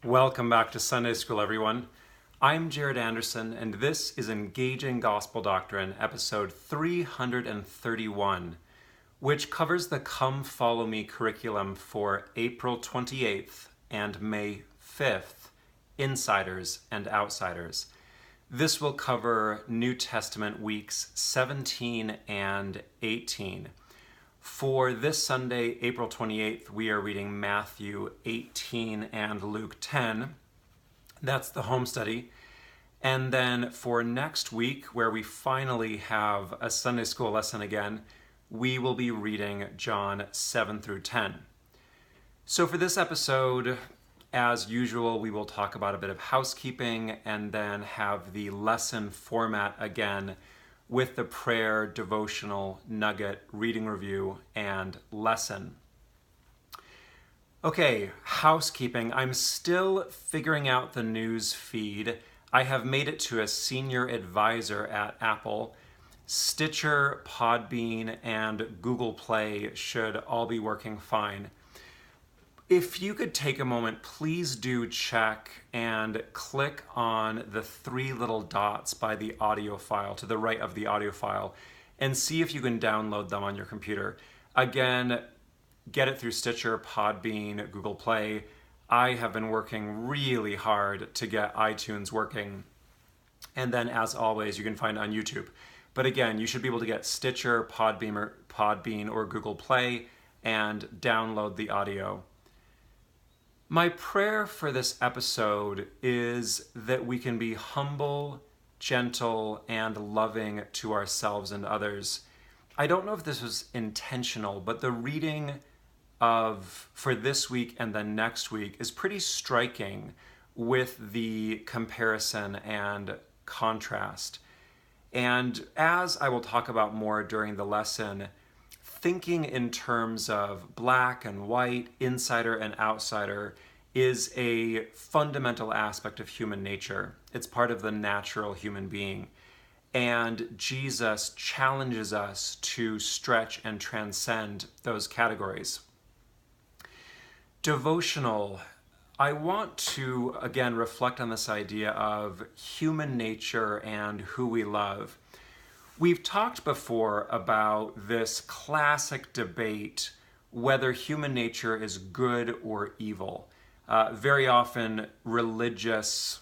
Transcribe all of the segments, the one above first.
Welcome back to Sunday School, everyone. I'm Jared Anderson, and this is Engaging Gospel Doctrine, episode 331, which covers the Come Follow Me curriculum for April 28th and May 5th, Insiders and Outsiders. This will cover New Testament weeks 17 and 18. For this Sunday, April 28th, we are reading Matthew 18 and Luke 10. That's the home study. And then for next week, where we finally have a Sunday school lesson again, we will be reading John 7 through 10. So for this episode, as usual, we will talk about a bit of housekeeping and then have the lesson format again with the prayer, devotional, nugget, reading review, and lesson. Okay, housekeeping. I'm still figuring out the news feed. I have made it to a senior advisor at Apple. Stitcher, Podbean, and Google Play should all be working fine. If you could take a moment, please do check and click on the three little dots by the audio file, to the right of the audio file, and see if you can download them on your computer. Again, get it through Stitcher, Podbean, Google Play. I have been working really hard to get iTunes working. And then, as always, you can find it on YouTube. But again, you should be able to get Stitcher, Podbean, or Google Play and download the audio. My prayer for this episode is that we can be humble, gentle, and loving to ourselves and others. I don't know if this was intentional, but the reading for this week and then next week is pretty striking with the comparison and contrast. And as I will talk about more during the lesson, thinking in terms of black and white, insider and outsider, is a fundamental aspect of human nature. It's part of the natural human being. And Jesus challenges us to stretch and transcend those categories. Devotional. I want to, again, reflect on this idea of human nature and who we love. We've talked before about this classic debate whether human nature is good or evil. Very often, religious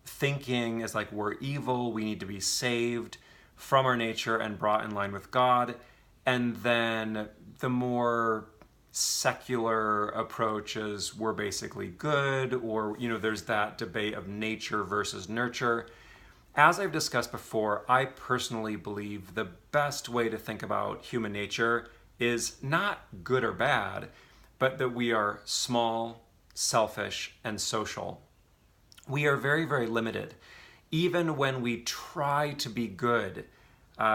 thinking is like we're evil, we need to be saved from our nature and brought in line with God. And then the more secular approach is we're basically good, or, there's that debate of nature versus nurture. As I've discussed before, I personally believe the best way to think about human nature is not good or bad, but that we are small, selfish, and social. We are very, very limited. Even when we try to be good,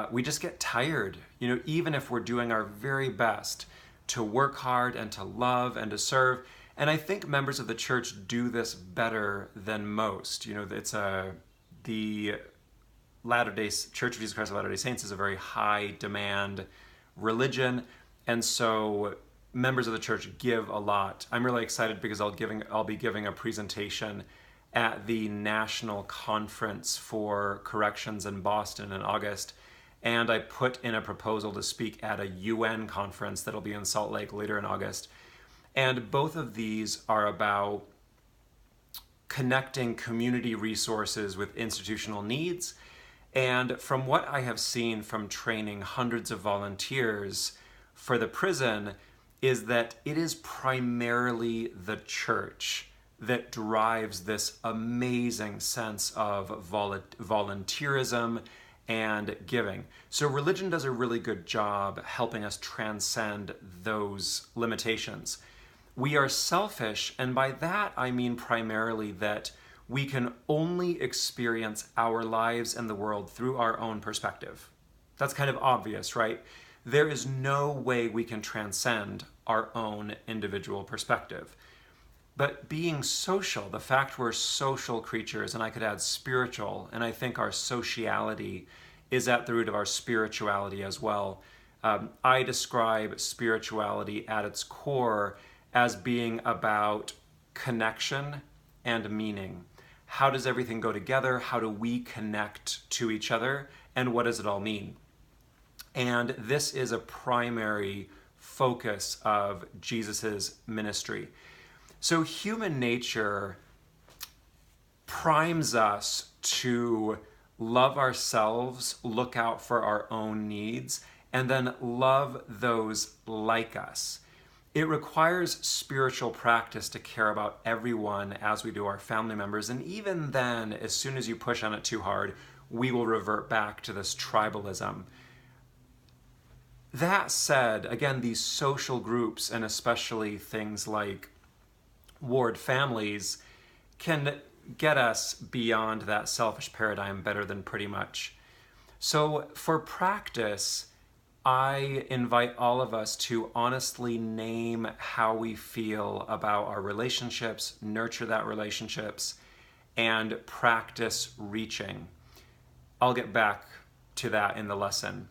we just get tired. Even if we're doing our very best to work hard and to love and to serve. And I think members of the church do this better than most. It's the Latter-day Church of Jesus Christ of Latter-day Saints is a very high demand religion, and so members of the church give a lot. I'm really excited because I'll be giving a presentation at the National Conference for Corrections in Boston in August, and I put in a proposal to speak at a UN conference that'll be in Salt Lake later in August. And both of these are about connecting community resources with institutional needs. And from what I have seen from training hundreds of volunteers for the prison, is that it is primarily the church that drives this amazing sense of volunteerism and giving. So religion does a really good job helping us transcend those limitations. We are selfish, and by that I mean primarily that we can only experience our lives and the world through our own perspective. That's kind of obvious, right? There is no way we can transcend our own individual perspective. But being social, the fact we're social creatures, and I could add spiritual, and I think our sociality is at the root of our spirituality as well. I describe spirituality at its core as being about connection and meaning. How does everything go together? How do we connect to each other? And what does it all mean? And this is a primary focus of Jesus's ministry. So human nature primes us to love ourselves, look out for our own needs, and then love those like us. It requires spiritual practice to care about everyone as we do our family members. And even then, as soon as you push on it too hard, we will revert back to this tribalism. That said, again, these social groups, and especially things like ward families, can get us beyond that selfish paradigm better than pretty much. So for practice, I invite all of us to honestly name how we feel about our relationships, nurture that relationships, and practice reaching. I'll get back to that in the lesson.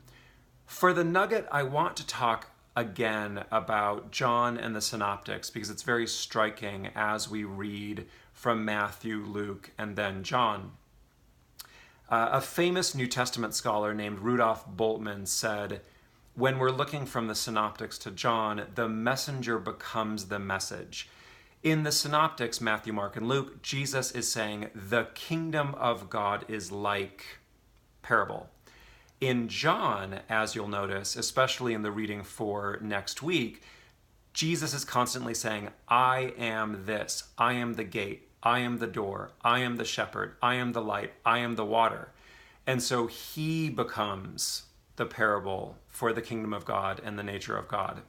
For the nugget, I want to talk again about John and the Synoptics because it's very striking as we read from Matthew, Luke, and then John. A famous New Testament scholar named Rudolf Bultmann said, when we're looking from the Synoptics to John, the messenger becomes the message. In the Synoptics, Matthew, Mark, and Luke, Jesus is saying, the kingdom of God is like parable. In John, as you'll notice, especially in the reading for next week, Jesus is constantly saying, I am this, I am the gate, I am the door, I am the shepherd, I am the light, I am the water. And so he becomes the parable for the kingdom of God and the nature of God.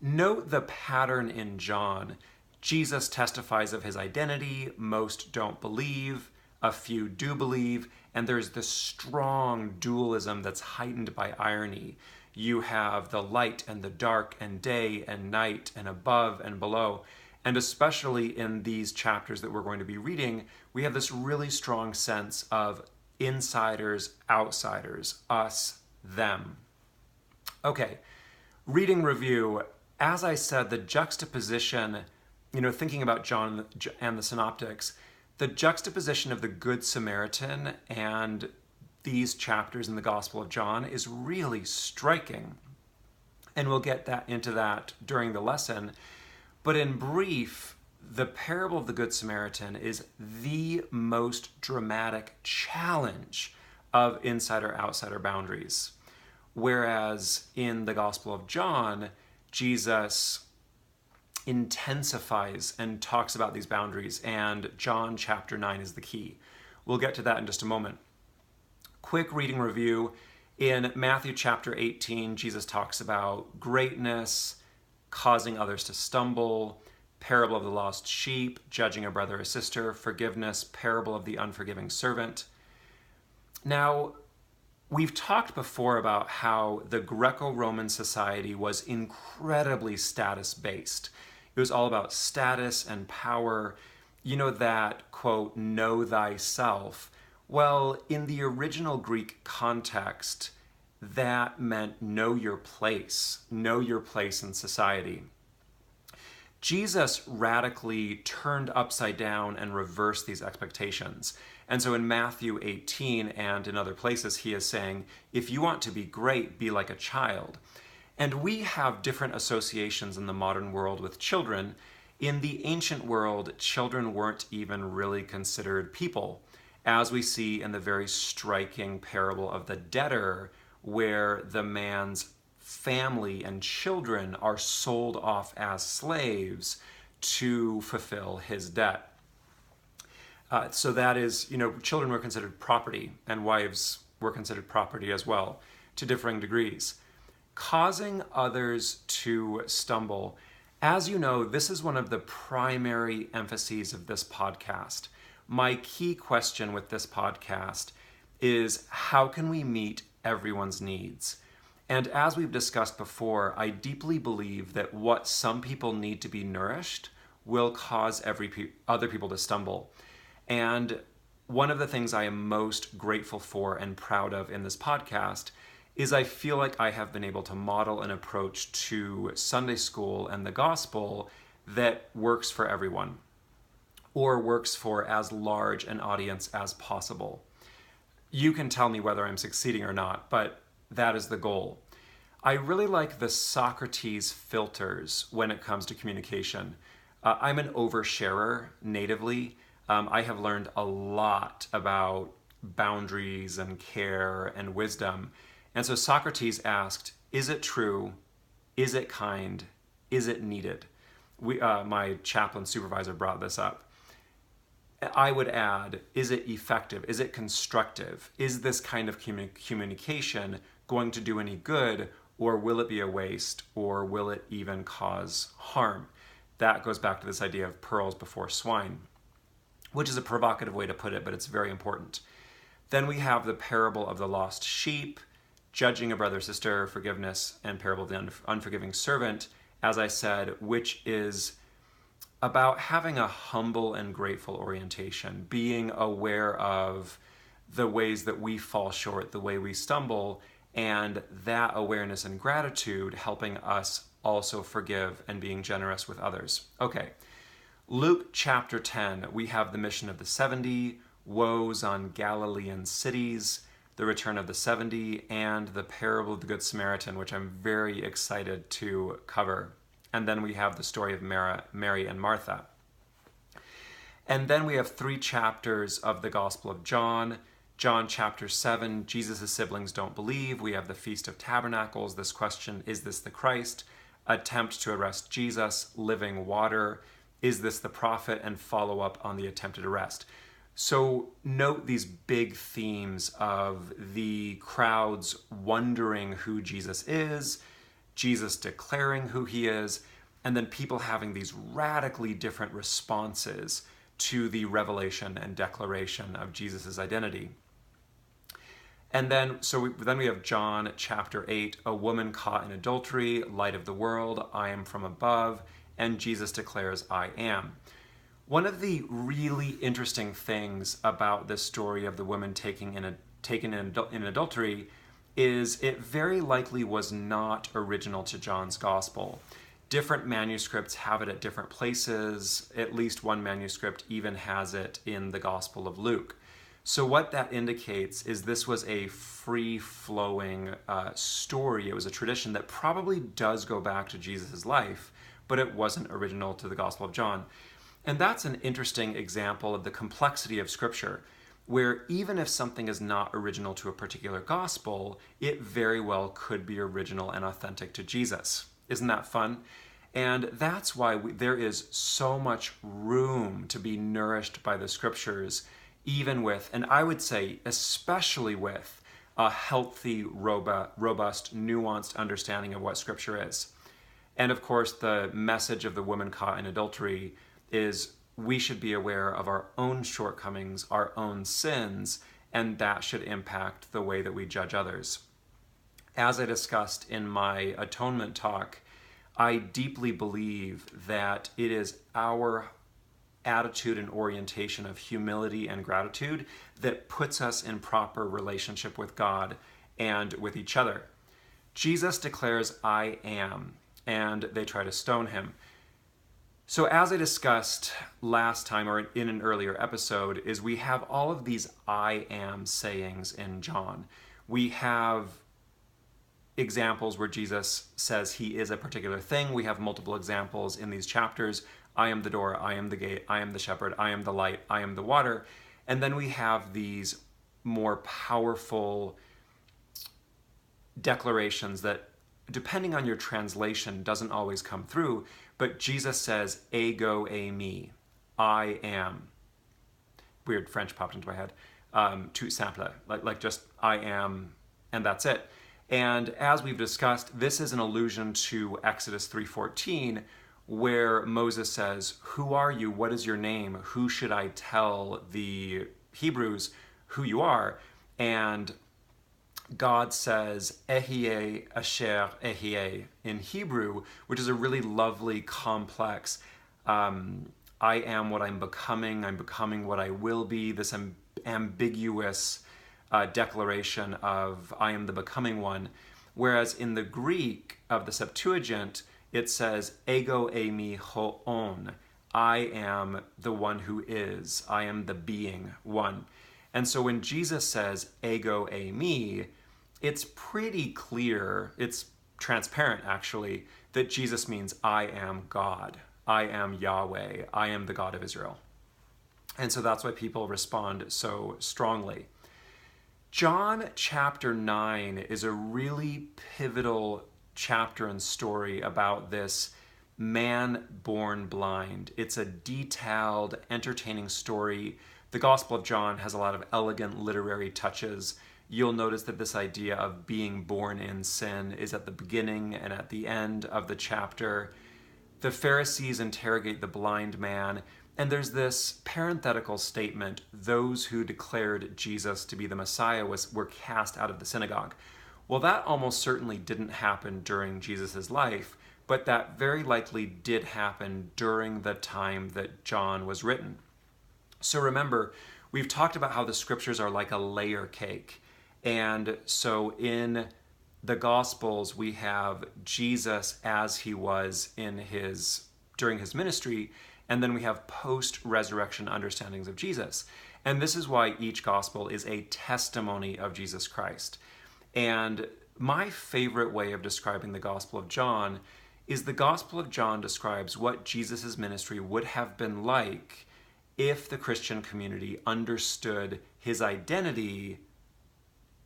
Note the pattern in John. Jesus testifies of his identity, most don't believe, a few do believe, and there's this strong dualism that's heightened by irony. You have the light and the dark and day and night and above and below. And especially in these chapters that we're going to be reading, we have this really strong sense of insiders, outsiders, us, them. Okay, reading review. As I said, the juxtaposition, thinking about John and the Synoptics, the juxtaposition of the Good Samaritan and these chapters in the Gospel of John is really striking. And we'll get into that during the lesson. But in brief, the parable of the Good Samaritan is the most dramatic challenge of insider-outsider boundaries. Whereas in the Gospel of John, Jesus intensifies and talks about these boundaries, and John chapter 9 is the key. We'll get to that in just a moment. Quick reading review. In Matthew chapter 18, Jesus talks about greatness, causing others to stumble, parable of the lost sheep, judging a brother or sister, forgiveness, parable of the unforgiving servant. Now, we've talked before about how the Greco-Roman society was incredibly status-based. It was all about status and power. You know that, quote, know thyself. Well, in the original Greek context, that meant know your place in society. Jesus radically turned upside down and reversed these expectations. And so in Matthew 18 and in other places, he is saying, if you want to be great, be like a child. And we have different associations in the modern world with children. In the ancient world, children weren't even really considered people, as we see in the very striking parable of the debtor, where the man's family and children are sold off as slaves to fulfill his debt. So that is, children were considered property, and wives were considered property as well, to differing degrees. Causing others to stumble. As you know, this is one of the primary emphases of this podcast. My key question with this podcast is, how can we meet everyone's needs? And as we've discussed before, I deeply believe that what some people need to be nourished will cause other people to stumble. And one of the things I am most grateful for and proud of in this podcast is I feel like I have been able to model an approach to Sunday school and the gospel that works for everyone. or works for as large an audience as possible. You can tell me whether I'm succeeding or not, but that is the goal. I really like the Socrates filters when it comes to communication. I'm an oversharer natively. I have learned a lot about boundaries and care and wisdom. And so Socrates asked, is it true? Is it kind? Is it needed? My chaplain supervisor brought this up. I would add, is it effective? Is it constructive? Is this kind of communication going to do any good, or will it be a waste, or will it even cause harm? That goes back to this idea of pearls before swine, which is a provocative way to put it, but it's very important. Then we have the parable of the lost sheep, judging a brother, sister, forgiveness, and parable of the unforgiving servant, as I said, which is about having a humble and grateful orientation, being aware of the ways that we fall short, the way we stumble, and that awareness and gratitude helping us also forgive and being generous with others. Okay, Luke chapter 10, we have the mission of the 70, woes on Galilean cities, the return of the 70, and the parable of the Good Samaritan, which I'm very excited to cover. And then we have the story of Mary and Martha. And then we have 3 chapters of the Gospel of John. John chapter 7, Jesus' siblings don't believe. We have the Feast of Tabernacles. This question, is this the Christ? Attempt to arrest Jesus, living water. Is this the prophet? And follow up on the attempted arrest. So note these big themes of the crowds wondering who Jesus is, Jesus declaring who he is, and then people having these radically different responses to the revelation and declaration of Jesus' identity. And then, then we have John chapter 8, a woman caught in adultery, light of the world, I am from above, and Jesus declares, I am. One of the really interesting things about this story of the woman taken in adultery is it very likely was not original to John's gospel. Different manuscripts have it at different places. At least one manuscript even has it in the Gospel of Luke. So what that indicates is this was a free-flowing story. It was a tradition that probably does go back to Jesus' life, but it wasn't original to the Gospel of John. And that's an interesting example of the complexity of Scripture, where even if something is not original to a particular gospel, it very well could be original and authentic to Jesus. Isn't that fun? And that's why there is so much room to be nourished by the Scriptures, even with, and I would say especially with, a healthy, robust, nuanced understanding of what Scripture is. And of course, the message of the woman caught in adultery is we should be aware of our own shortcomings, our own sins, and that should impact the way that we judge others. As I discussed in my atonement talk, I deeply believe that it is our attitude and orientation of humility and gratitude that puts us in proper relationship with God and with each other. Jesus declares, I am, and they try to stone him. So as I discussed last time, or in an earlier episode, is we have all of these I am sayings in John. We have examples where Jesus says he is a particular thing. We have multiple examples in these chapters. I am the door, I am the gate, I am the shepherd, I am the light, I am the water. And then we have these more powerful declarations that, depending on your translation, doesn't always come through. But Jesus says, ego eimi, I am. Weird French popped into my head. Tout simple, like just I am, and that's it. And as we've discussed, this is an allusion to Exodus 3:14, where Moses says, who are you? What is your name? Who should I tell the Hebrews who you are? And God says, Ehyeh asher ehyeh in Hebrew, which is a really lovely, complex, I am what I'm becoming what I will be, this ambiguous declaration of I am the becoming one. Whereas in the Greek of the Septuagint, it says, ego eimi hoon, I am the one who is. I am the being one. And so when Jesus says, ego eimi, it's pretty clear, it's transparent actually, that Jesus means I am God. I am Yahweh. I am the God of Israel. And so that's why people respond so strongly. John chapter 9 is a really pivotal chapter and story about this man born blind. It's a detailed, entertaining story. The Gospel of John has a lot of elegant literary touches. You'll notice that this idea of being born in sin is at the beginning and at the end of the chapter. The Pharisees interrogate the blind man, and there's this parenthetical statement, those who declared Jesus to be the Messiah were cast out of the synagogue. Well, that almost certainly didn't happen during Jesus' life, but that very likely did happen during the time that John was written. So remember, we've talked about how the scriptures are like a layer cake. And so in the Gospels, we have Jesus as he was during his ministry, and then we have post-resurrection understandings of Jesus. And this is why each gospel is a testimony of Jesus Christ. And my favorite way of describing the Gospel of John is the Gospel of John describes what Jesus' ministry would have been like if the Christian community understood his identity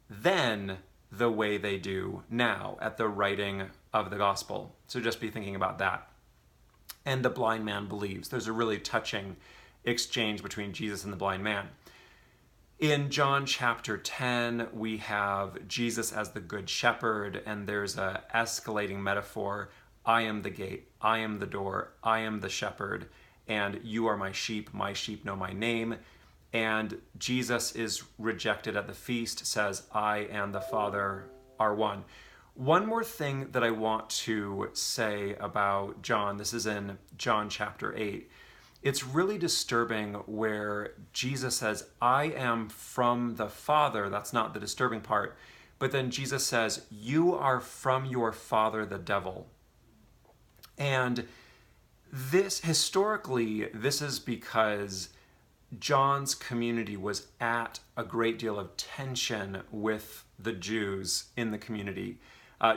then the way they do now at the writing of the Gospel. So just be thinking about that. And the blind man believes. There's a really touching exchange between Jesus and the blind man. In John chapter 10, we have Jesus as the good shepherd, and there's a escalating metaphor. I am the gate, I am the door, I am the shepherd, and you are my sheep know my name. And Jesus is rejected at the feast, says, I and the Father are one. One more thing that I want to say about John, this is in John chapter 8. It's really disturbing where Jesus says, I am from the Father. That's not the disturbing part. But then Jesus says, you are from your father, the devil. And this, historically, this is because John's community was at a great deal of tension with the Jews in the community.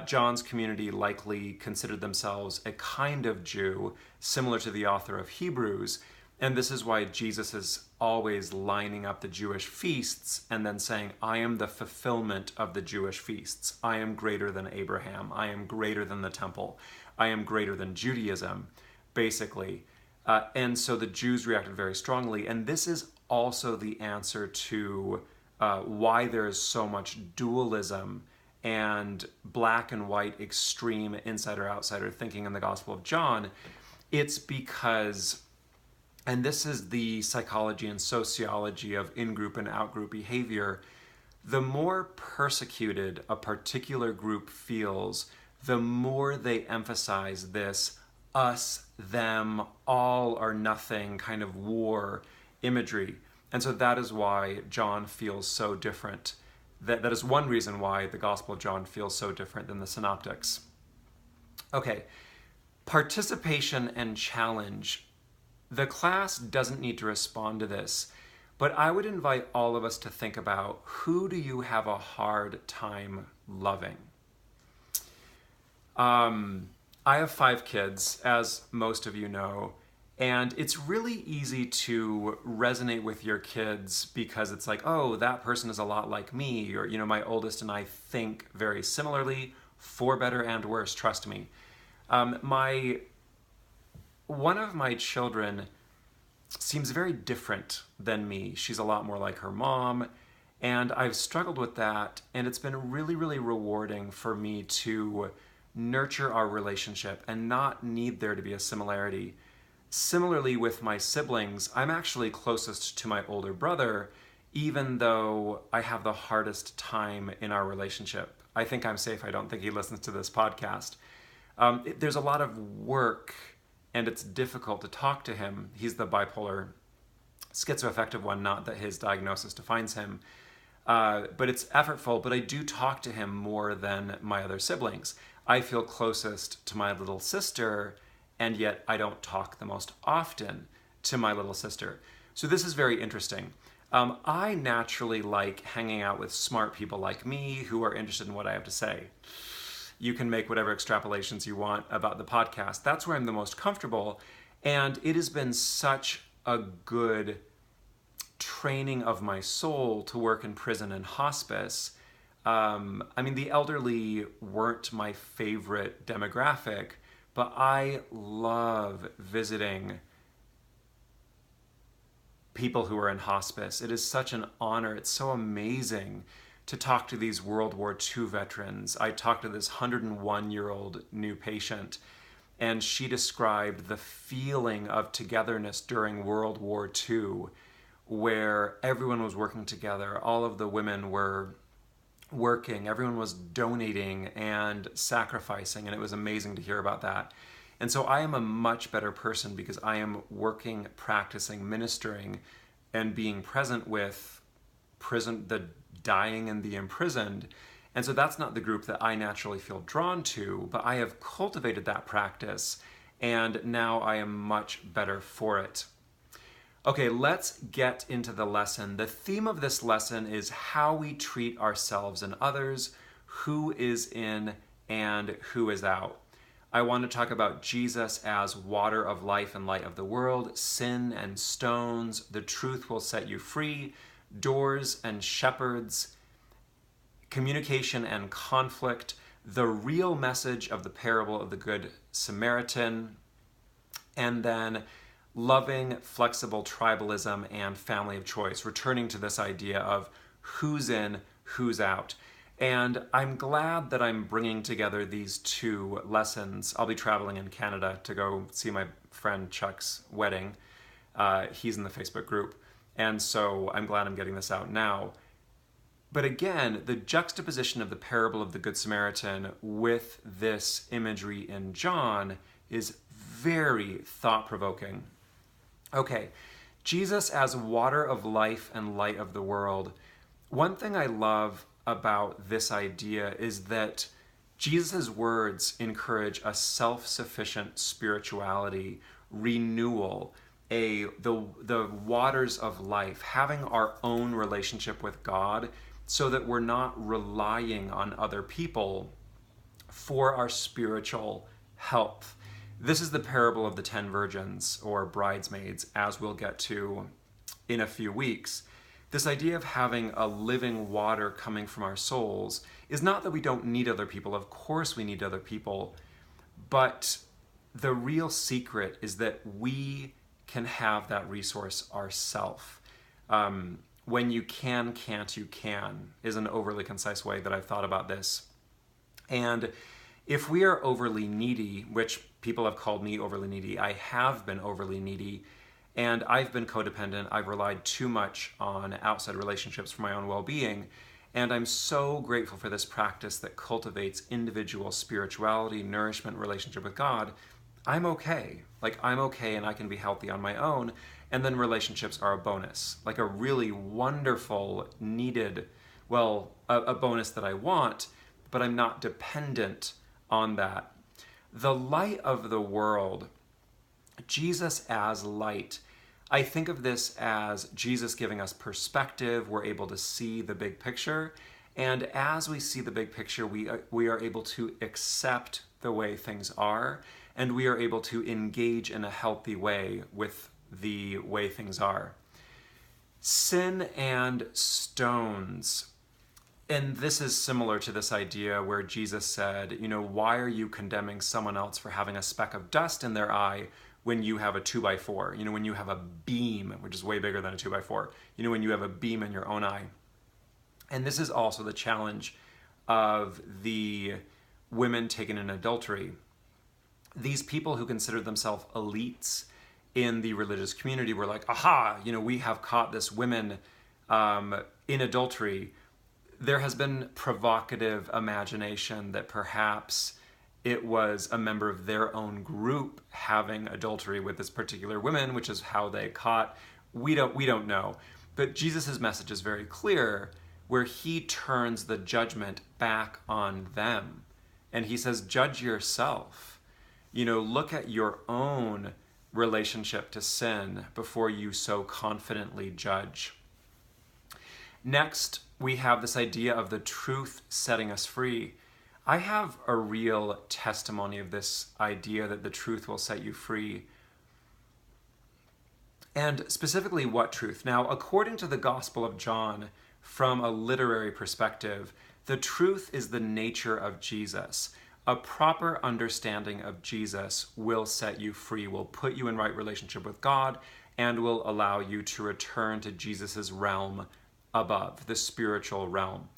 John's community likely considered themselves a kind of Jew, similar to the author of Hebrews, and this is why Jesus is always lining up the Jewish feasts and then saying, I am the fulfillment of the Jewish feasts. I am greater than Abraham. I am greater than the temple. I am greater than Judaism, basically. And so the Jews reacted very strongly, and this is also the answer to why there is so much dualism and black and white extreme insider-outsider thinking in the Gospel of John. It's because, and this is the psychology and sociology of in-group and out-group behavior, the more persecuted a particular group feels, the more they emphasize this us, them, all or nothing kind of war imagery. And so that is why John feels so different. That is one reason why the Gospel of John feels so different than the Synoptics. Okay, participation and challenge. The class doesn't need to respond to this, but I would invite all of us to think about, who do you have a hard time loving? I have 5 kids, as most of you know, and it's really easy to resonate with your kids because it's like, oh, that person is a lot like me, or, my oldest and I think very similarly, for better and worse, trust me. One of my children seems very different than me. She's a lot more like her mom, and I've struggled with that, and it's been really, really rewarding for me to nurture our relationship and not need there to be a similarity. Similarly with my siblings, I'm actually closest to my older brother, even though I have the hardest time in our relationship. I think I'm safe. I don't think he listens to this podcast. There's a lot of work, and it's difficult to talk to him. He's the bipolar schizoaffective one, not that his diagnosis defines him. But it's effortful, but I do talk to him more than my other siblings. I feel closest to my little sister, and yet I don't talk the most often to my little sister. So this is very interesting. I naturally like hanging out with smart people like me who are interested in what I have to say. You can make whatever extrapolations you want about the podcast. That's where I'm the most comfortable. And it has been such a good training of my soul to work in prison and hospice. I mean, the elderly weren't my favorite demographic, but I love visiting people who are in hospice. It is such an honor. It's so amazing to talk to these World War II veterans. I talked to this 101-year-old new patient, and she described the feeling of togetherness during World War II, where everyone was working together. All of the women were working, everyone was donating and sacrificing, and it was amazing to hear about that. And so I am a much better person because I am working, practicing, ministering, and being present with the dying and the imprisoned. And so that's not the group that I naturally feel drawn to, but I have cultivated that practice, and now I am much better for it. Okay, let's get into the lesson. The theme of this lesson is how we treat ourselves and others, who is in and who is out. I want to talk about Jesus as water of life and light of the world, sin and stones, the truth will set you free, doors and shepherds, communication and conflict, the real message of the parable of the Good Samaritan, and then loving, flexible tribalism and family of choice, returning to this idea of who's in, who's out. And I'm glad that I'm bringing together these two lessons. I'll be traveling in Canada to go see my friend Chuck's wedding. He's in the Facebook group. And so I'm glad I'm getting this out now. But again, the juxtaposition of the parable of the Good Samaritan with this imagery in John is very thought-provoking. Okay, Jesus as water of life and light of the world. One thing I love about this idea is that Jesus' words encourage a self-sufficient spirituality, renewal, the waters of life, having our own relationship with God so that we're not relying on other people for our spiritual health. This is the parable of the 10 virgins or bridesmaids, as we'll get to in a few weeks. This idea of having a living water coming from our souls is not that we don't need other people. Of course we need other people. But the real secret is that we can have that resource ourselves. When you can't, you can, is an overly concise way that I've thought about this. And if we are overly needy, which people have called me overly needy, I have been overly needy, and I've been codependent. I've relied too much on outside relationships for my own well-being, and I'm so grateful for this practice that cultivates individual spirituality, nourishment, relationship with God. I'm okay. I'm okay and I can be healthy on my own, and then relationships are a bonus, like a really wonderful, needed, a bonus that I want, but I'm not dependent on that. The light of the world, Jesus as light, I think of this as Jesus giving us perspective. We're able to see the big picture. And as we see the big picture, we are able to accept the way things are, and we are able to engage in a healthy way with the way things are. Sin and stones. And this is similar to this idea where Jesus said, why are you condemning someone else for having a speck of dust in their eye when you have a 2x4? When you have a beam, which is way bigger than a 2x4, when you have a beam in your own eye. And this is also the challenge of the women taken in adultery. These people who consider themselves elites in the religious community were like, aha, we have caught this women in adultery. There has been provocative imagination that perhaps it was a member of their own group having adultery with this particular woman, which is how they caught. We don't know. But Jesus' message is very clear, where he turns the judgment back on them. And he says, judge yourself. Look at your own relationship to sin before you so confidently judge. Next, we have this idea of the truth setting us free. I have a real testimony of this idea that the truth will set you free. And specifically, what truth? Now, according to the Gospel of John, from a literary perspective, the truth is the nature of Jesus. A proper understanding of Jesus will set you free, will put you in right relationship with God, and will allow you to return to Jesus's realm above, the spiritual realm.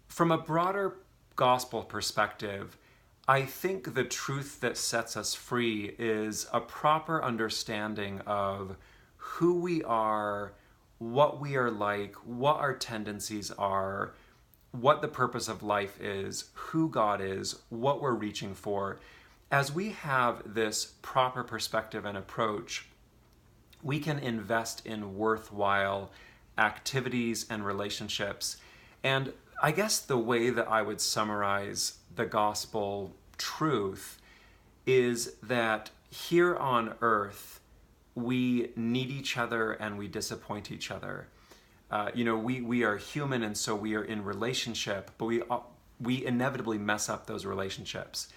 From a broader gospel perspective, I think the truth that sets us free is a proper understanding of who we are, what we are like, what our tendencies are, what the purpose of life is, who God is, what we're reaching for. As we have this proper perspective and approach, we can invest in worthwhile activities and relationships. And I guess the way that I would summarize the gospel truth is that here on earth, we need each other and we disappoint each other. We are human, and so we are in relationship, but we inevitably mess up those relationships.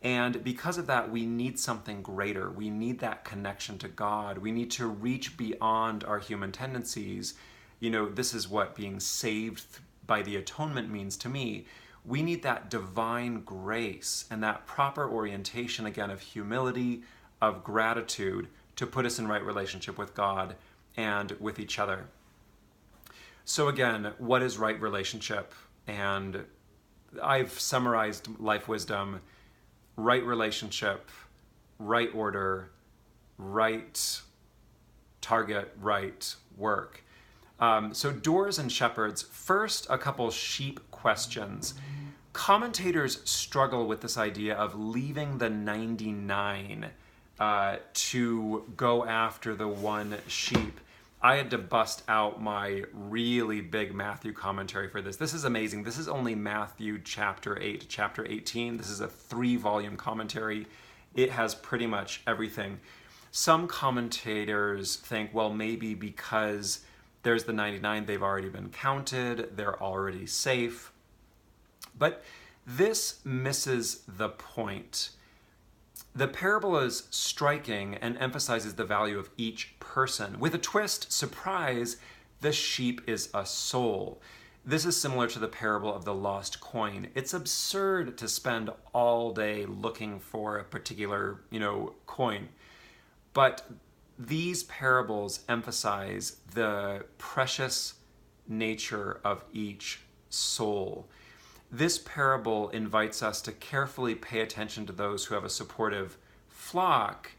And because of that, we need something greater. We need that connection to God. We need to reach beyond our human tendencies. This is what being saved by the atonement means to me. We need that divine grace and that proper orientation, again, of humility, of gratitude, to put us in right relationship with God and with each other. So again, what is right relationship? And I've summarized life wisdom: right relationship, right order, right target, right work. So doors and shepherds. First, a couple sheep questions. Commentators struggle with this idea of leaving the 99 to go after the one sheep. I had to bust out my really big Matthew commentary for this. This is amazing. This is only Matthew chapter 8 to chapter 18. This is a 3-volume commentary. It has pretty much everything. Some commentators think, well, maybe because there's the 99, they've already been counted, they're already safe. But this misses the point. The parable is striking and emphasizes the value of each person. With a twist, surprise, the sheep is a soul. This is similar to the parable of the lost coin. It's absurd to spend all day looking for a particular, coin. But these parables emphasize the precious nature of each soul. This parable invites us to carefully pay attention to those who have a supportive flock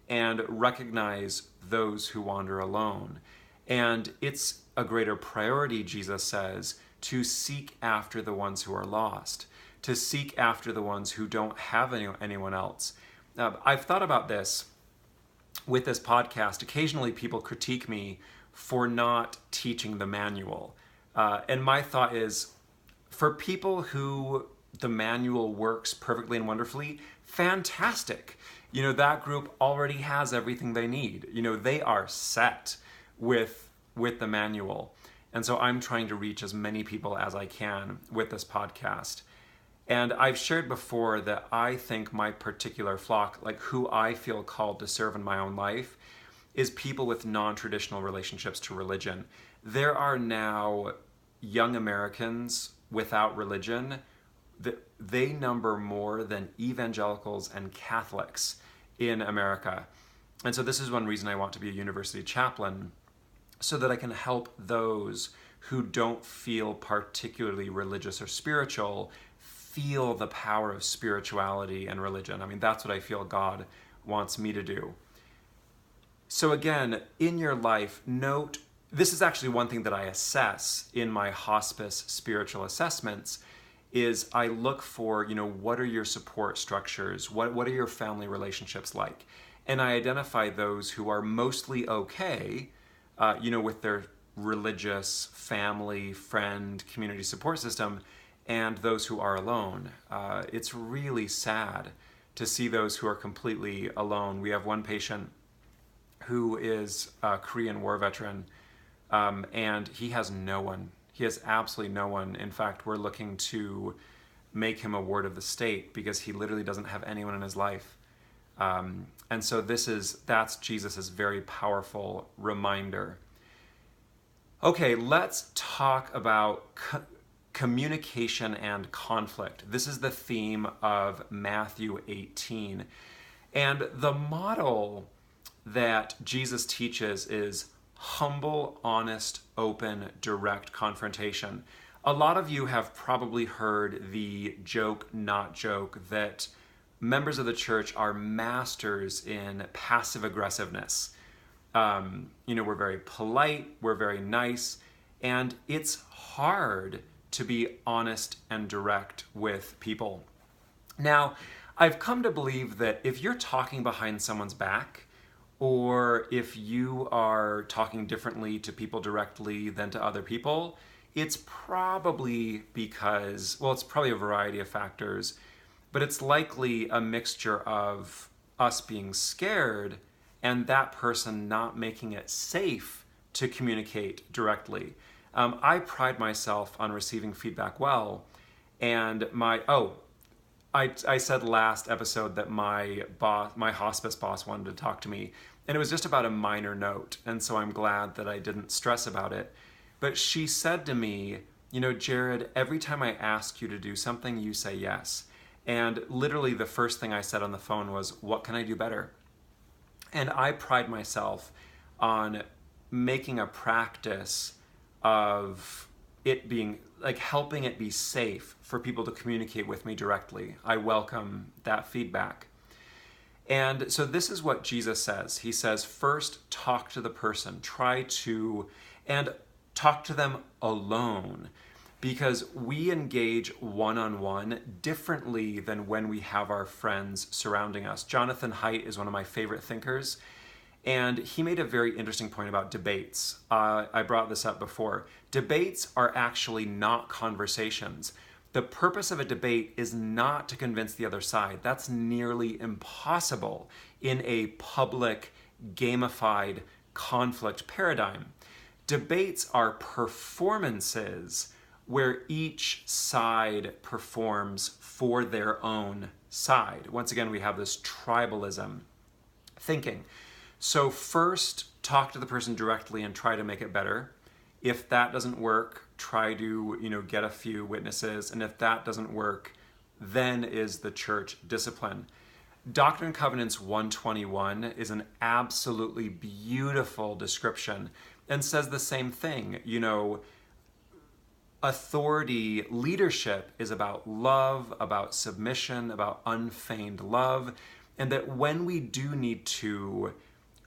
and recognize those who wander alone. And it's a greater priority, Jesus says, to seek after the ones who are lost, to seek after the ones who don't have anyone else. I've thought about this with this podcast. Occasionally people critique me for not teaching the manual. And my thought is, for people who the manual works perfectly and wonderfully, fantastic. That group already has everything they need. They are set with the manual. And so I'm trying to reach as many people as I can with this podcast. And I've shared before that I think my particular flock, like who I feel called to serve in my own life, is people with non-traditional relationships to religion. There are now young Americans without religion. They number more than evangelicals and Catholics in America. And so this is one reason I want to be a university chaplain, so that I can help those who don't feel particularly religious or spiritual feel the power of spirituality and religion. I mean, that's what I feel God wants me to do. So again, in your life, note, this is actually one thing that I assess in my hospice spiritual assessments, is I look for, what are your support structures? What are your family relationships like? And I identify those who are mostly okay, with their religious family, friend, community support system, and those who are alone. It's really sad to see those who are completely alone. We have one patient who is a Korean War veteran, and he has no one. He has absolutely no one. In fact, we're looking to make him a ward of the state because he literally doesn't have anyone in his life. And so that's Jesus's very powerful reminder. Okay, let's talk about communication and conflict. This is the theme of Matthew 18. And the model that Jesus teaches is humble, honest, open, direct confrontation. A lot of you have probably heard the joke, not joke, that members of the church are masters in passive aggressiveness. We're very polite, we're very nice, and it's hard to be honest and direct with people. Now, I've come to believe that if you're talking behind someone's back, or if you are talking differently to people directly than to other people, it's probably because, well, it's probably a variety of factors, but it's likely a mixture of us being scared and that person not making it safe to communicate directly. I pride myself on receiving feedback well, and I said last episode that my hospice boss wanted to talk to me, and it was just about a minor note, and so I'm glad that I didn't stress about it. But she said to me, Jared, every time I ask you to do something, you say yes. And literally the first thing I said on the phone was, what can I do better? And I pride myself on making a practice of it being, like, helping it be safe for people to communicate with me directly. I welcome that feedback. And so this is what Jesus says. He says, first, talk to the person. And talk to them alone, because we engage one-on-one differently than when we have our friends surrounding us. Jonathan Haidt is one of my favorite thinkers, and he made a very interesting point about debates. I brought this up before. Debates are actually not conversations. The purpose of a debate is not to convince the other side. That's nearly impossible in a public, gamified conflict paradigm. Debates are performances where each side performs for their own side. Once again, we have this tribalism thinking. So first, talk to the person directly and try to make it better. If that doesn't work, try to, get a few witnesses. And if that doesn't work, then is the church discipline. Doctrine and Covenants 121 is an absolutely beautiful description and says the same thing. Authority, leadership is about love, about submission, about unfeigned love, and that when we do need to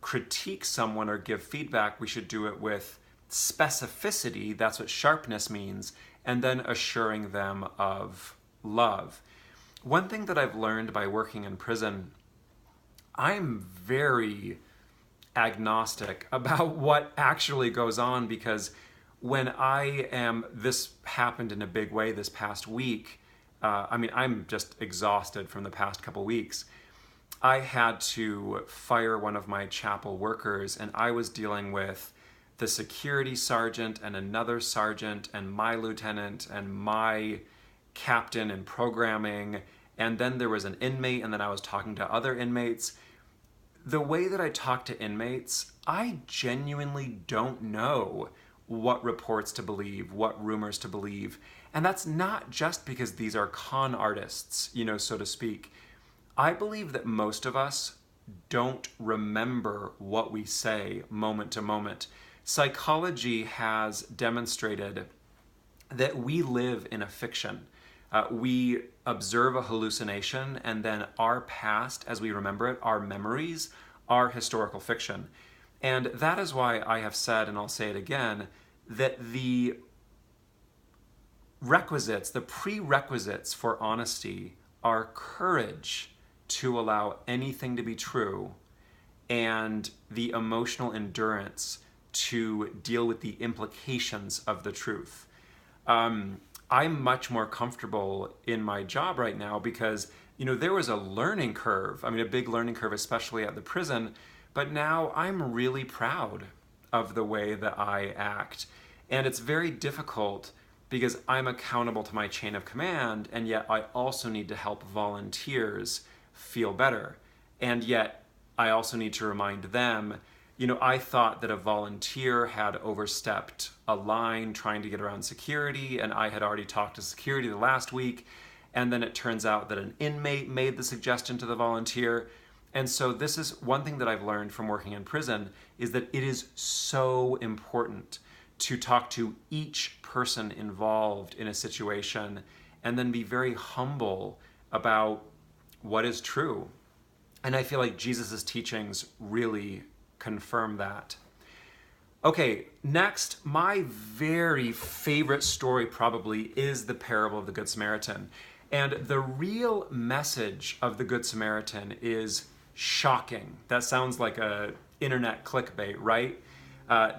critique someone or give feedback, we should do it with specificity, that's what sharpness means, and then assuring them of love. One thing that I've learned by working in prison, I'm very agnostic about what actually goes on, because when this happened in a big way this past week. I'm just exhausted from the past couple weeks. I had to fire one of my chapel workers, and I was dealing with the security sergeant and another sergeant and my lieutenant and my captain in programming. And then there was an inmate, and then I was talking to other inmates. The way that I talk to inmates, I genuinely don't know what reports to believe, what rumors to believe. And that's not just because these are con artists, so to speak. I believe that most of us don't remember what we say moment to moment. Psychology has demonstrated that we live in a fiction. We observe a hallucination, and then our past, as we remember it, our memories, are historical fiction. And that is why I have said, and I'll say it again, that the prerequisites for honesty are courage to allow anything to be true, and the emotional endurance to deal with the implications of the truth. I'm much more comfortable in my job right now because there was a learning curve. I mean, a big learning curve, especially at the prison. But now I'm really proud of the way that I act. And it's very difficult because I'm accountable to my chain of command, and yet I also need to help volunteers feel better. And yet I also need to remind them, I thought that a volunteer had overstepped a line trying to get around security, and I had already talked to security the last week, and then it turns out that an inmate made the suggestion to the volunteer. And so this is one thing that I've learned from working in prison, is that it is so important to talk to each person involved in a situation and then be very humble about what is true. And I feel like Jesus' teachings really confirm that. Okay, next, my very favorite story probably is the parable of the Good Samaritan. And the real message of the Good Samaritan is shocking. That sounds like a internet clickbait, right?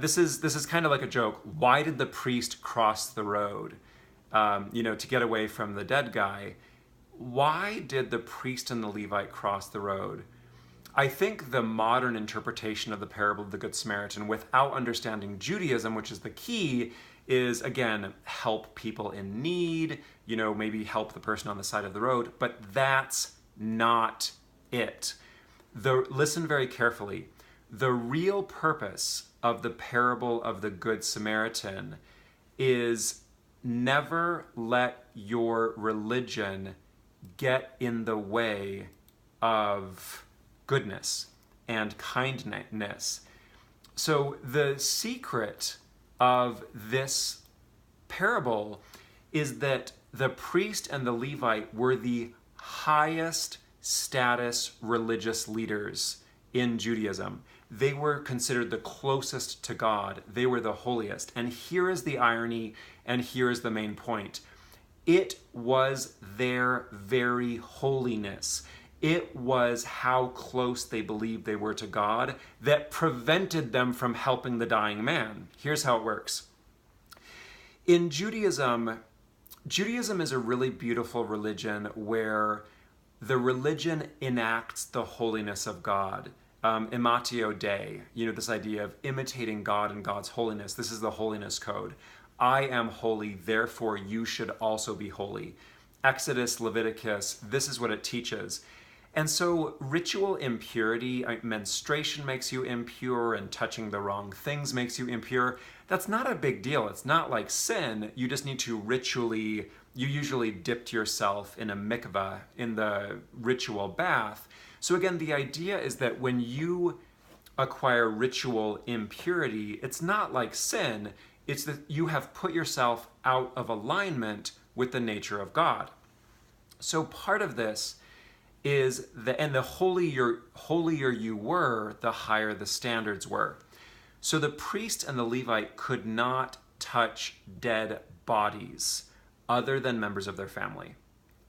This is kind of like a joke. Why did the priest cross the road, to get away from the dead guy? Why did the priest and the Levite cross the road? I think the modern interpretation of the parable of the Good Samaritan, without understanding Judaism, which is the key, is, again, help people in need, maybe help the person on the side of the road, but that's not it. Listen very carefully. The real purpose of the parable of the Good Samaritan is never let your religion get in the way of goodness and kindness. So the secret of this parable is that the priest and the Levite were the highest status religious leaders in Judaism. They were considered the closest to God. They were the holiest. And here is the irony, and here is the main point. It was their very holiness. It was how close they believed they were to God that prevented them from helping the dying man. Here's how it works. In Judaism is a really beautiful religion where the religion enacts the holiness of God. Imitatio Dei, this idea of imitating God and God's holiness. This is the holiness code. I am holy, therefore you should also be holy. Exodus, Leviticus, this is what it teaches. And so ritual impurity, menstruation makes you impure, and touching the wrong things makes you impure. That's not a big deal. It's not like sin. You just need to you usually dipped yourself in a mikveh, in the ritual bath. So again, the idea is that when you acquire ritual impurity, it's not like sin. It's that you have put yourself out of alignment with the nature of God. So part of this is the holier you were, the higher the standards were. So the priest and the Levite could not touch dead bodies other than members of their family.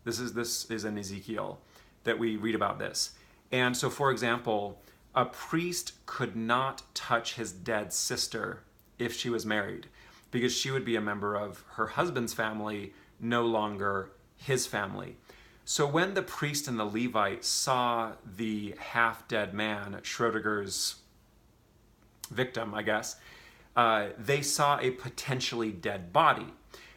This is in Ezekiel that we read about this. And so, for example, a priest could not touch his dead sister if she was married, because she would be a member of her husband's family, no longer his family. So when the priest and the Levite saw the half-dead man, Schrodinger's victim, I guess, they saw a potentially dead body.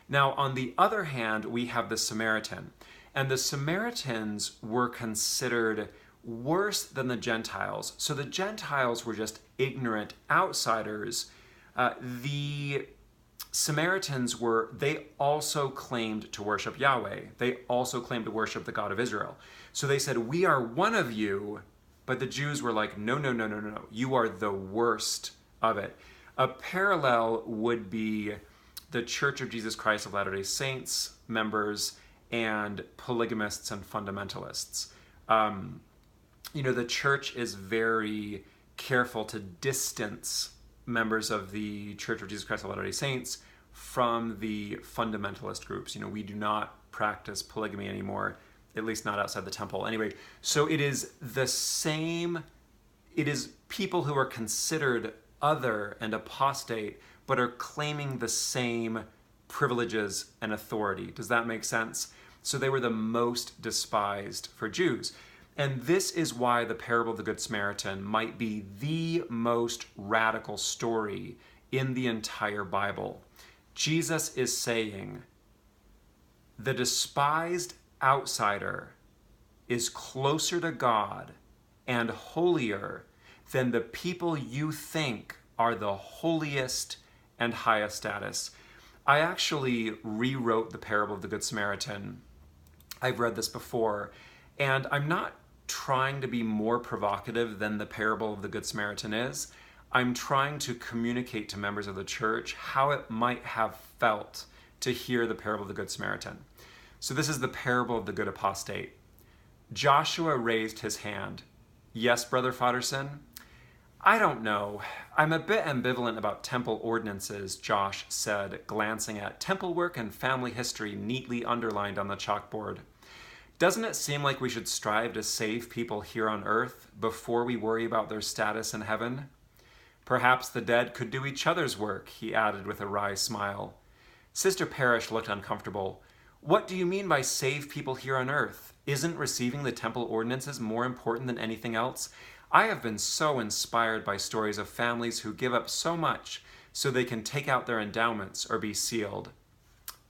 Now, on the other hand, we have the Samaritan. And the Samaritans were considered worse than the Gentiles. So the Gentiles were just ignorant outsiders. The Samaritans they also claimed to worship Yahweh. They also claimed to worship the God of Israel. So they said, we are one of you, but the Jews were like, no, you are the worst of it. A parallel would be the Church of Jesus Christ of Latter-day Saints members and polygamists and fundamentalists. The church is very careful to distance members of the Church of Jesus Christ of Latter-day Saints from the fundamentalist groups. We do not practice polygamy anymore, at least not outside the temple. Anyway, so it is the same, it is people who are considered other and apostate, but are claiming the same privileges and authority. Does that make sense? So they were the most despised for Jews. And this is why the parable of the Good Samaritan might be the most radical story in the entire Bible. Jesus is saying, the despised outsider is closer to God and holier than the people you think are the holiest and highest status. I actually rewrote the parable of the Good Samaritan. I've read this before, and I'm not trying to be more provocative than the parable of the Good Samaritan is. I'm trying to communicate to members of the church how it might have felt to hear the parable of the Good Samaritan. So this is the parable of the good apostate. Joshua raised his hand. Yes, Brother Fodderson? I don't know. I'm a bit ambivalent about temple ordinances, Josh said, glancing at temple work and family history neatly underlined on the chalkboard. Doesn't it seem like we should strive to save people here on earth before we worry about their status in heaven? Perhaps the dead could do each other's work, he added with a wry smile. Sister Parrish looked uncomfortable. What do you mean by save people here on earth? Isn't receiving the temple ordinances more important than anything else? I have been so inspired by stories of families who give up so much so they can take out their endowments or be sealed.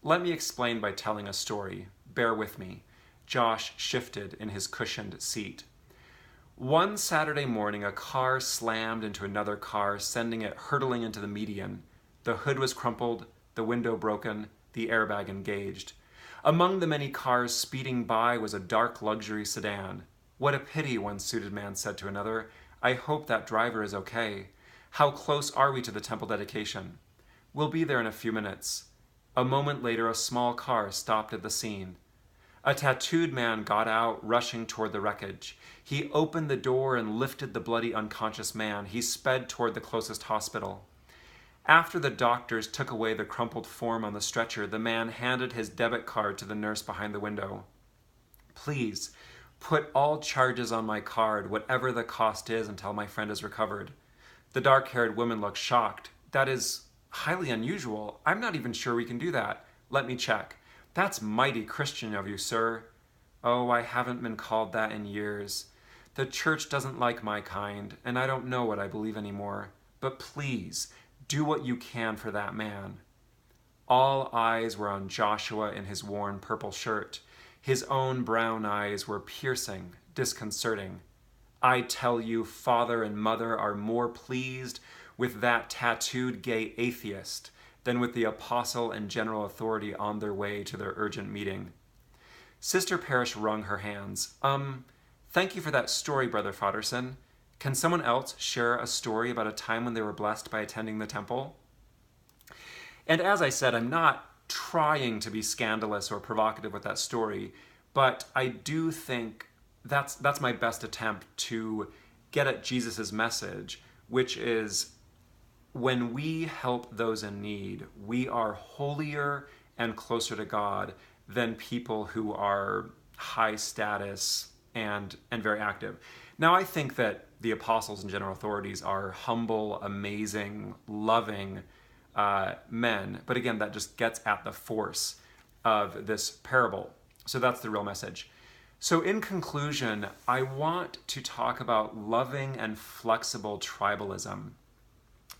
Let me explain by telling a story. Bear with me. Josh shifted in his cushioned seat. One Saturday morning, a car slammed into another car, sending it hurtling into the median. The hood was crumpled, the window broken, the airbag engaged. Among the many cars speeding by was a dark luxury sedan. What a pity, one suited man said to another. I hope that driver is okay. How close are we to the temple dedication? We'll be there in a few minutes. A moment later, a small car stopped at the scene. A tattooed man got out, rushing toward the wreckage. He opened the door and lifted the bloody unconscious man. He sped toward the closest hospital. After the doctors took away the crumpled form on the stretcher, the man handed his debit card to the nurse behind the window. Please, put all charges on my card, whatever the cost is, until my friend is recovered. The dark-haired woman looked shocked. That is highly unusual. I'm not even sure we can do that. Let me check. That's mighty Christian of you, sir. Oh, I haven't been called that in years. The church doesn't like my kind, and I don't know what I believe anymore. But please, do what you can for that man. All eyes were on Joshua in his worn purple shirt. His own brown eyes were piercing, disconcerting. I tell you, father and mother are more pleased with that tattooed gay atheist than with the apostle and general authority on their way to their urgent meeting. Sister Parrish wrung her hands. Thank you for that story, Brother Fodderson. Can someone else share a story about a time when they were blessed by attending the temple? And as I said, I'm not trying to be scandalous or provocative with that story, but I do think that's my best attempt to get at Jesus' message, which is when we help those in need, we are holier and closer to God than people who are high status and very active. Now, I think that the apostles and general authorities are humble, amazing, loving men. But again, that just gets at the force of this parable. So that's the real message. So in conclusion, I want to talk about loving and flexible tribalism.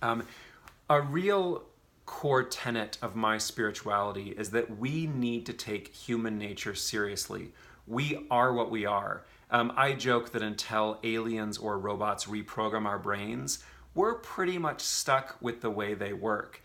A real core tenet of my spirituality is that we need to take human nature seriously. We are what we are. I joke that until aliens or robots reprogram our brains, we're pretty much stuck with the way they work.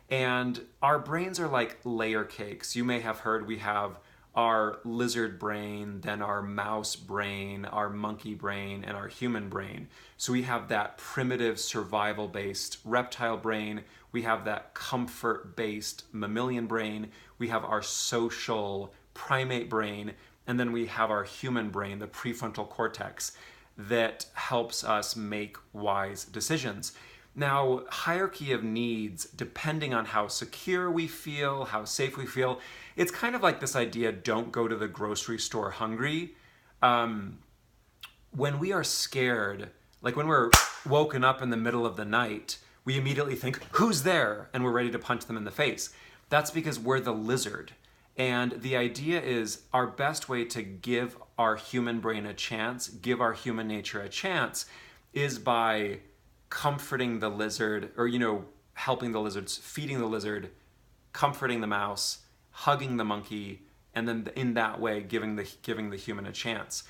And our brains are like layer cakes. You may have heard we have our lizard brain, then our mouse brain, our monkey brain, and our human brain. So we have that primitive survival-based reptile brain. We have that comfort-based mammalian brain. We have our social primate brain. And then we have our human brain, the prefrontal cortex, that helps us make wise decisions. Now, hierarchy of needs, depending on how secure we feel, how safe we feel, it's kind of like this idea, don't go to the grocery store hungry. When we are scared, like when we're woken up in the middle of the night, we immediately think, who's there? And we're ready to punch them in the face. That's because we're the lizard. And the idea is our best way to give our human brain a chance, give our human nature a chance, is by comforting the lizard, or, helping the lizards, feeding the lizard, comforting the mouse, hugging the monkey, and then in that way giving the human a chance.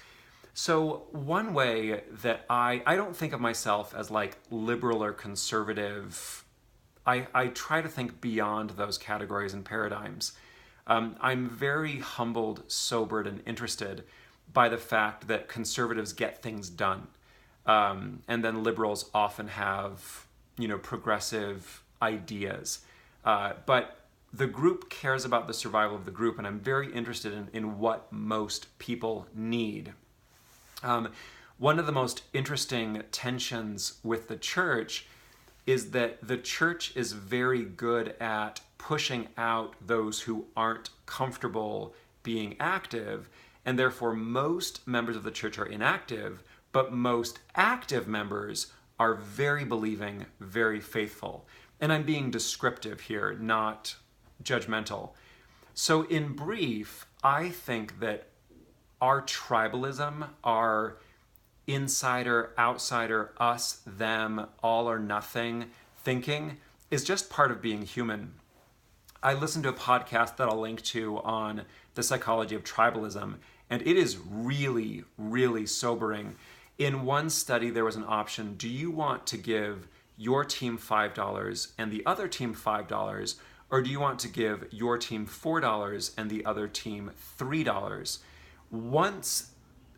So one way that I don't think of myself as like liberal or conservative. I try to think beyond those categories and paradigms. I'm very humbled, sobered, and interested by the fact that conservatives get things done. And then liberals often have, progressive ideas. But the group cares about the survival of the group, and I'm very interested in what most people need. One of the most interesting tensions with the church is that the church is very good at pushing out those who aren't comfortable being active, and therefore most members of the church are inactive, but most active members are very believing, very faithful. And I'm being descriptive here, not judgmental. So in brief, I think that our tribalism, our insider, outsider, us, them, all or nothing thinking is just part of being human. I listened to a podcast that I'll link to on the psychology of tribalism, and it is really, really sobering. In one study, there was an option: do you want to give your team $5 and the other team $5, or do you want to give your team $4 and the other team $3? Once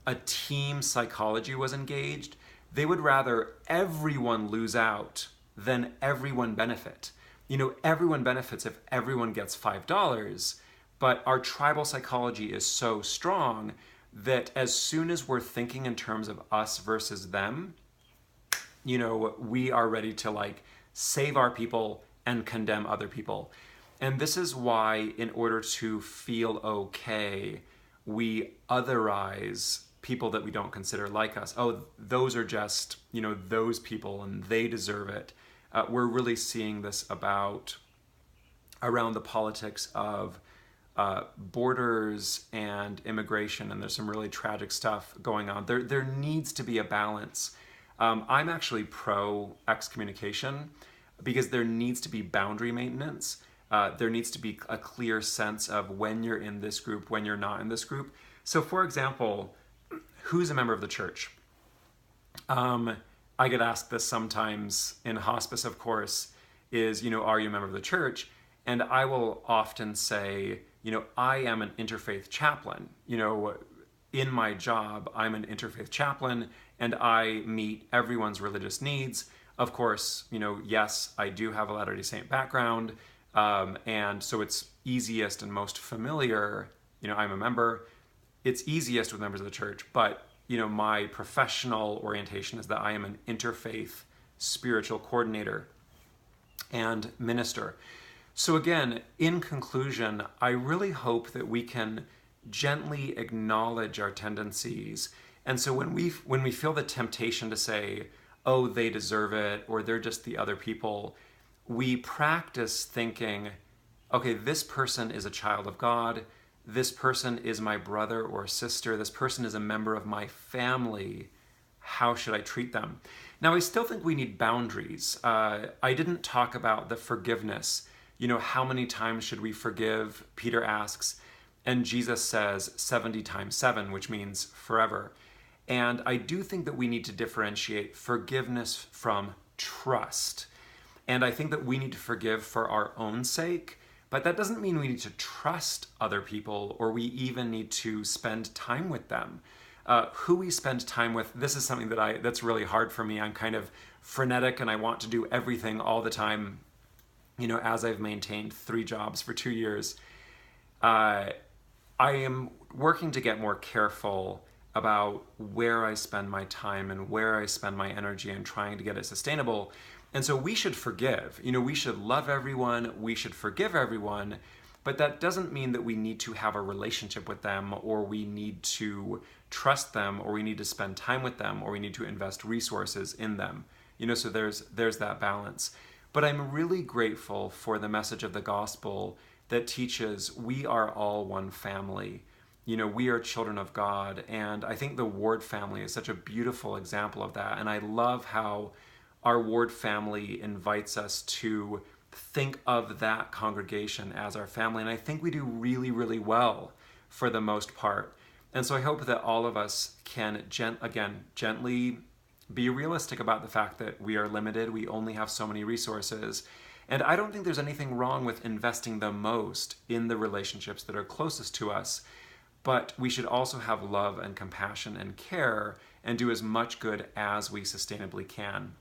a team psychology was engaged, they would rather everyone lose out than everyone benefit. Everyone benefits if everyone gets $5, but our tribal psychology is so strong that as soon as we're thinking in terms of us versus them, we are ready to save our people and condemn other people. And this is why, in order to feel okay, we otherize people that we don't consider like us. Oh, those are just, those people and they deserve it. We're really seeing this around the politics of borders and immigration, and there's some really tragic stuff going on. There needs to be a balance. I'm actually pro excommunication because there needs to be boundary maintenance. There needs to be a clear sense of when you're in this group, when you're not in this group. So for example, who's a member of the church? I get asked this sometimes in hospice, of course, is, are you a member of the church? And I will often say, I am an interfaith chaplain. In my job, I'm an interfaith chaplain, and I meet everyone's religious needs. Of course, yes, I do have a Latter-day Saint background, and so it's easiest and most familiar. I'm a member. It's easiest with members of the church, but my professional orientation is that I am an interfaith spiritual coordinator and minister. So again, in conclusion, I really hope that we can gently acknowledge our tendencies. And so when we feel the temptation to say, oh, they deserve it, or they're just the other people, we practice thinking, okay, this person is a child of God. This person is my brother or sister. This person is a member of my family. How should I treat them? Now, I still think we need boundaries. I didn't talk about the forgiveness. How many times should we forgive? Peter asks, and Jesus says 70 times 7, which means forever. And I do think that we need to differentiate forgiveness from trust. And I think that we need to forgive for our own sake. But that doesn't mean we need to trust other people, or we even need to spend time with them. Who we spend time with, this is something that's really hard for me. I'm kind of frenetic and I want to do everything all the time, as I've maintained 3 jobs for 2 years. I am working to get more careful about where I spend my time and where I spend my energy and trying to get it sustainable. And so we should forgive. We should love everyone, we should forgive everyone, but that doesn't mean that we need to have a relationship with them, or we need to trust them, or we need to spend time with them, or we need to invest resources in them. So there's that balance. But I'm really grateful for the message of the gospel that teaches we are all one family. You know, we are children of God, and I think the Ward family is such a beautiful example of that. And I love how our Ward family invites us to think of that congregation as our family, and I think we do really, really well for the most part. And so I hope that all of us can, gently be realistic about the fact that we are limited, we only have so many resources, and I don't think there's anything wrong with investing the most in the relationships that are closest to us. But we should also have love and compassion and care and do as much good as we sustainably can.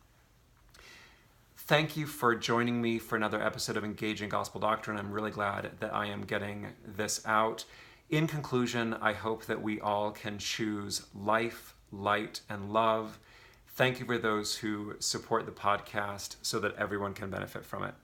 Thank you for joining me for another episode of Engaging Gospel Doctrine. I'm really glad that I am getting this out. In conclusion, I hope that we all can choose life, light, and love. Thank you for those who support the podcast so that everyone can benefit from it.